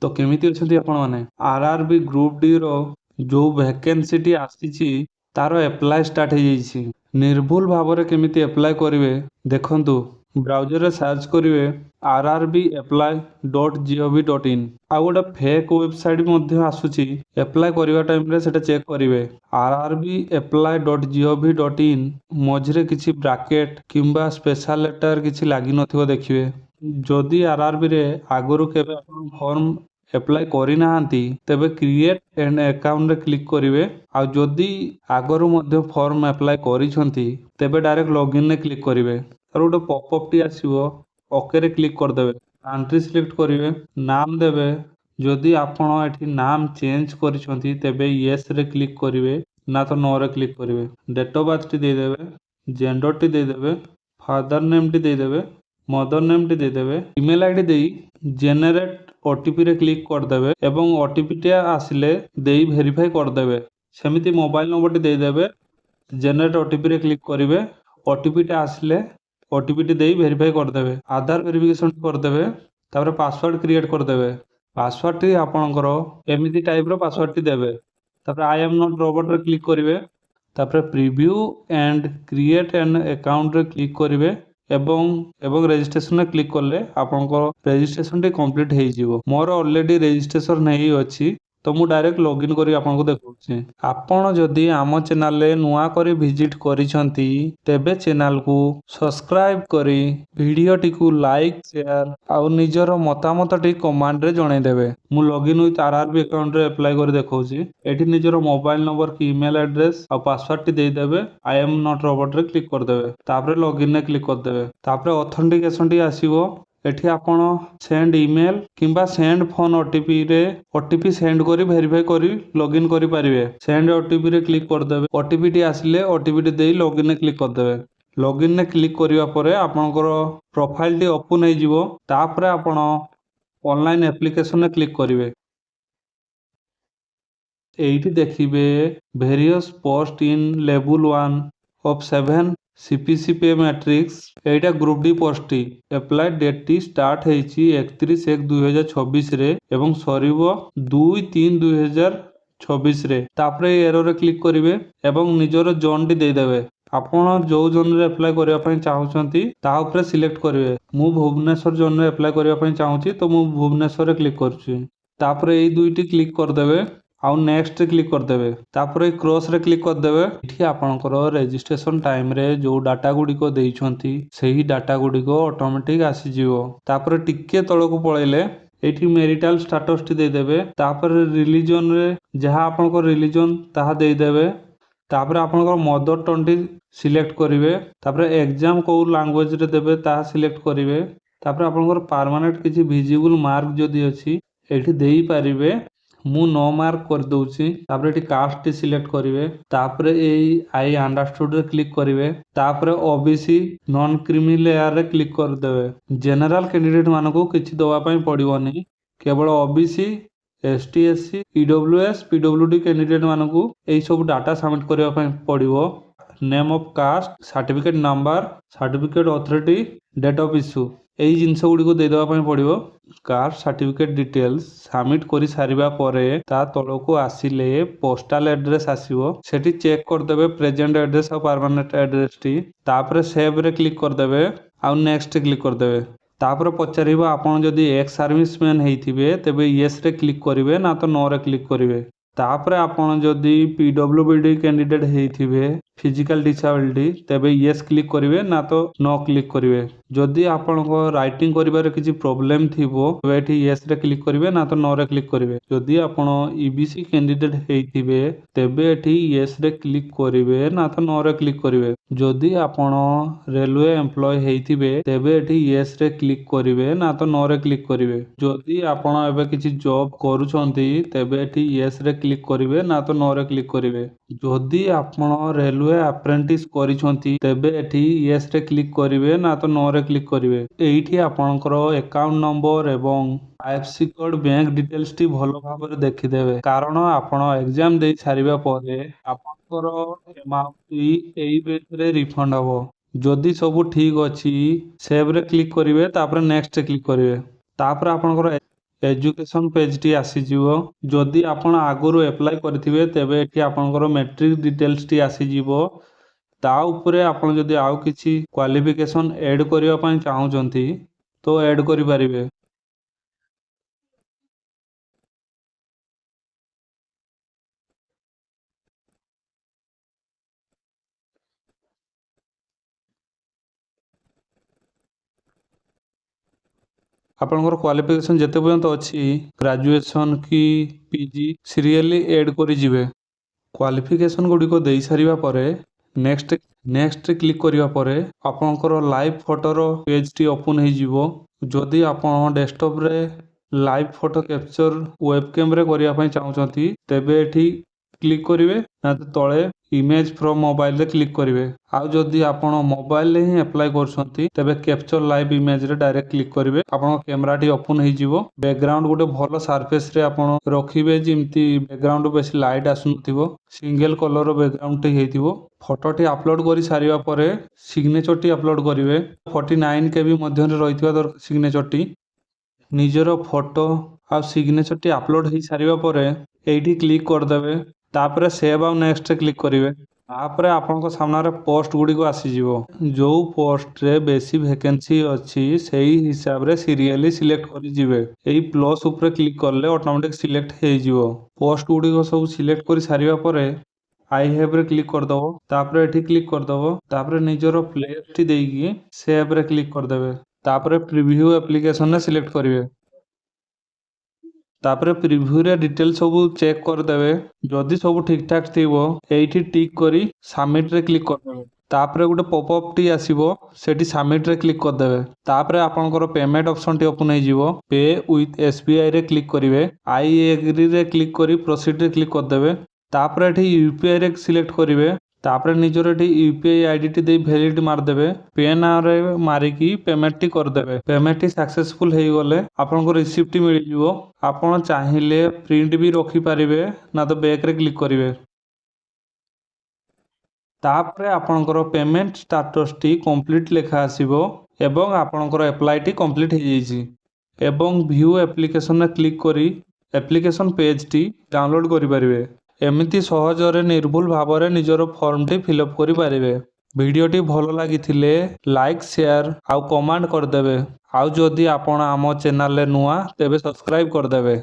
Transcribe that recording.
तो केमिति अछंती आपण माने आरआरबी ग्रुप डी रो जो वैकेंसी आसीची तार एप्लाय स्टार्ट हो जाइए निर्भुल भाव में केमिति एप्लाय करेंगे देखंतु ब्राउजर रे सर्च करेंगे rrbapply.gov.in आ गोटे फेक वेबसाइट मध्य आसुची एप्लाय करबा टाइम रे सेटा चेक करेंगे rrbapply.gov.in मझरे किछि ब्रैकेट किंबा स्पेशल लेटर किछि लागी नथिबो देखिबे जदि आरआरबी रे आगरु केबे आपण फॉर्म एप्लाय करि नाहंती तेबे क्रिएट एंड अकाउंट रे क्लिक करेंगे आ जदि आगरु मध्य फॉर्म एप्लाय करिसंती तेबे डायरेक्ट लॉगिन रे क्लिक करेंगे और गोटे पॉपअप टी आसीबो ओके रे क्लिक कर देबे कंट्री सिलेक्ट करेंगे नाम देबे जदि आपण एठी नाम चेंज करिसंती तेबे यस रे क्लिक करेंगे ना तो नो रे क्लिक करेंगे डेट ऑफ बर्थ टी दे देबे जेंडर टी दे देबे फादर नेम टी दे देबे मदर नेम टी दे देबे ईमेल आईडी देई जेनेरेट ओटीपी रे क्लिक कर देबे एवं ओटीपी टी आसिले देई वेरीफाई कर देबे सेमिति मोबाइल नंबर टी दे देबे जेनेरेट ओटीपी रे क्लिक करेंगे ओटीपी टी आसिले ओटीपी टी देई वेरीफाई कर देबे आधार वेरिफिकेशन कर देबे तापर पासवर्ड क्रिएट कर देबे पासवर्ड टी आपनकर एमिति टाइप रो पासवर्ड टी देबे तापर आई एम नॉट रोबोट रे क्लिक करेंगे तापर preview and create an account रे क्लिक करेंगे एवं रजिस्ट्रेशन क्लिक कले आपनकर रजिस्ट्रेशन टी कंप्लीट हो जिवो मोर ऑलरेडी रजिस्ट्रेशन नहीं अछि तो मु डायरेक्ट लॉगिन करी आपनको देखौछि आपण जदि आम चैनल रे नुआ करी विजिट करिसंती तेबे चैनल को सब्सक्राइब करी वीडियो टी को लाइक शेयर आ निजर मतामत टी कमेंट रे जणाई देबे मु लॉगिन विथ आरआरबी अकाउंट रे अप्लाई करी देखौछि एठी निजर मोबाइल नंबर की ईमेल एड्रेस आ पासवर्ड टी दे देबे आई एम नॉट रोबोट रे क्लिक कर देबे तापर लॉगिन रे क्लिक कर देबे तापर ऑथेंटिकेशन टी आसीबो एठी आपण सेंड ईमेल किंबा सेंड फोन ओटीपी रे ओटीपी सेंड करी वेरीफाई करी लॉगिन करी परिवे सेंड ओटीपी रे क्लिक कर देबे ओटीपी टी आसिले ओटीपी टी देई लॉगिन रे क्लिक कर देबे लॉगिन रे क्लिक करिवा परे आपनकर प्रोफाइल टी ओपन हो जिवो तापर आपण ऑनलाइन एप्लीकेशन रे क्लिक करिवे एठी देखिबे various post in level 1 of 7 CPC pay matrix एटा ग्रुप डी पोस्ट टी एप्लाई डेट टी स्टार्ट हेछि 31/1/2026 रे एवं सरीबो 2/3/2026 रे तापरे एरर रे क्लिक करिवे एवं निजर जोन टी दे देबे आपण जो जोन रे अप्लाई करिया पई चाहउछंती ता ऊपर सिलेक्ट करिवे मु भुवनेश्वर जोन रे अप्लाई करिया पई चाहउची तो मु भुवनेश्वर रे क्लिक करछु तापरे एई दुईटी क्लिक कर देबे आउ नेक्स्ट क्लिक कर देबे तापरे क्रॉस रे क्लिक कर देबे इठी आपनकर रजिस्ट्रेशन टाइम रे जो डाटा गुडी को देइछंती सेही डाटा गुडी को ऑटोमेटिक आसी जिवो तापरे टिके तळ को पळेले एठी मैरिटल स्टेटस टी दे देबे तापरे रिलीजन रे जहा आपनकर रिलीजन ताहा दे देबे तापरे आपनकर मदर टंग टी सिलेक्ट करिवे तापरे एग्जाम को लैंग्वेज रे देबे ताहा सिलेक्ट करिवे तापरे आपनकर परमानेंट किछि विजिबल मार्क जदी अछि एठी देई पारिबे मु नो मार्क कर दउची तापरे एठी कास्ट टी सिलेक्ट करिवे तापरे एई आई अंडरस्टूड रे क्लिक करिवे तापरे ओबीसी नॉन क्रीमी लेयर रे क्लिक कर देबे जनरल कैंडिडेट मानको किछि दवा पई पडिवोनी केवल OBC ST SC EWS PWD candidate मानको एई सब डाटा सबमिट करिवा पई पडिवो name of caste certificate number certificate authority date of issue एई जिंस गुडी को दे देवा पई पडिवो कास्ट सर्टिफिकेट डिटेल्स सबमिट करि सारिबा परे ता तळको आसीले पोस्टल एड्रेस आसीबो सेठी चेक कर देबे प्रेजेंट एड्रेस और परमानेंट एड्रेस टी तापर सेव रे क्लिक कर देबे आ नेक्स्ट क्लिक कर देबे तापर पचारिबो आपण जदी एक्स सर्विसमैन हेइथिबे तबे यस रे क्लिक करिवे ना तो नो रे क्लिक करिवे तापर आपण जदी पीडब्ल्यूडी कैंडिडेट हेइथिबे फिजिकल डिसेबिलिटी तबे यस क्लिक करिवे ना तो नो क्लिक करिवे जदी आपण को राइटिंग करिवार किछि प्रॉब्लम थिबो तबे एठी यस रे क्लिक करिवे ना तो नो रे क्लिक करिवे जदी आपण ईबीसी कैंडिडेट हेइथिबे तबे एठी यस रे क्लिक करिवे ना तो नो रे क्लिक करिवे जदी आपण रेलवे एम्प्लॉय हेइथिबे तबे एठी यस रे क्लिक करिवे ना तो नो रे क्लिक करिवे जदी आपण एबे किछि जॉब करूछंती तबे एठी यस रे क्लिक करिवे ना तो नो रे क्लिक करिवे जदी आपण रेलवे अप्रेंटिस करिछंती तबे एठी यस रे क्लिक करिवे ना तो नो रे क्लिक करिवे एठी आपनकर अकाउंट नंबर एवं IFSC code bank details T भलो भाबरे देखि देबे कारण आपण एग्जाम दे सारिबा परे आपनकर अमाउंट एई बेस रे रिफंड हबो जदी सब ठीक अछि सेव रे क्लिक करिवे तापर नेक्स्ट क्लिक करिवे तापर आपनकर एजुकेशन पेजटी आसीजिवो जदि आपण आगुरु अप्लाई करथिबे तेबे एठी आपनकर मैट्रिक डिटेल्स टी आसीजिवो ता उपरे आपण जदि आउ किछि क्वालिफिकेशन ऐड करिवा पई चाहुचंती तो ऐड करि परिबे। आपनकर क्वालिफिकेशन जेते पर्यंत अछि ग्रेजुएशन की पीजी सीरियली ऐड करि जिवे। क्वालिफिकेशन गुडी को देई सारिबा परे नेक्स्ट क्लिक करिवा परे आपनकर लाइव फोटोर पेज टी ओपन हे जिवो। जदि आपण डेस्कटॉप रे लाइव फोटो कैप्चर वेबकैम रे करिया पई चाहुचंती तेबे एठी क्लिक करिवे ना तळे इमेज फ्रॉम मोबाइल रे क्लिक करिवे। आउ जदि आपण मोबाइल रे ही अप्लाई करछंती तेबे कैप्चर लाइव इमेज रे डायरेक्ट क्लिक करिवे। आपण कैमरा टी ओपन हे जिवो। बैकग्राउंड गुटे भलो सरफेस रे आपण रखिबे जिमती बैकग्राउंड बेसी लाइट आसुनथिबो सिंगल कलर बैकग्राउंड टी हेतिबो। फोटो टी अपलोड करि सारिबा परे सिग्नेचर टी अपलोड करिवे। 49 केबी मध्य रे रहितबा दरकार सिग्नेचर टी। निजर फोटो आ सिग्नेचर टी अपलोड हे सारिबा परे एठी क्लिक कर देबे। तापरे सेव आ नेक्स्ट क्लिक करिवे। तापरे आपनको सामने रे पोस्ट गुडी को आसी जिवो। जो पोस्ट रे बेसी वैकेंसी अछि सेही हिसाब रे सीरियली सिलेक्ट करि जिवे। एही प्लस ऊपर क्लिक करले ऑटोमेटिक सिलेक्ट हे जिवो। पोस्ट गुडी को सब सिलेक्ट करि सारिबा परे आई हैव रे क्लिक कर दबो। तापरे एठी क्लिक कर दबो। तापरे निजरो प्लेस टी देकी सेव रे क्लिक कर देबे। तापरे प्रीव्यू एप्लीकेशन रे सिलेक्ट करिवे। तापरे प्रीव्यू रे डिटेल सब चेक कर देबे। जदि सब ठीक ठाक थिबो एठी टिक करी सबमिट रे क्लिक कर देबे। तापरे गुटे पॉपअप टी आसीबो सेठी सबमिट रे क्लिक कर देबे। तापरे आपनकर पेमेंट ऑप्शन टी ओपन हे जिवो। पे विथ एसबीआई रे क्लिक करिवे। आई एग्री रे क्लिक करी प्रोसीड रे क्लिक कर देबे। तापरे एठी यूपीआई रे सिलेक्ट करिवे। तापरे निजर एठी यूपीआई आईडी टी दे वैलिड मार देबे। पे नाउ रे मारी की पेमेंट टी कर देबे। पेमेंट टी सक्सेसफुल हे गले आपनको रिसीप्ट टी मिल जिवो। आपण चाहिले प्रिंट भी रखी पारिबे ना तो बैक रे क्लिक करिवे। तापरे आपनकर पेमेंट स्टेटस टी कंप्लीट लेखा आसीबो एवं आपनकर अप्लाई टी कंप्लीट हे जैछि। एवं व्यू एप्लीकेशन रे क्लिक करी एप्लीकेशन पेज टी डाउनलोड करि पारिबे। एमिति सहजरे निर्भुल भावरे निजर फॉर्म टी फिल अप करि पारिबे। वीडियो टी भलो लागिथिले लाइक शेयर आउ कमेंट कर देबे। आउ जदि आपण आम चैनल रे नुआ तेबे सब्सक्राइब कर देबे।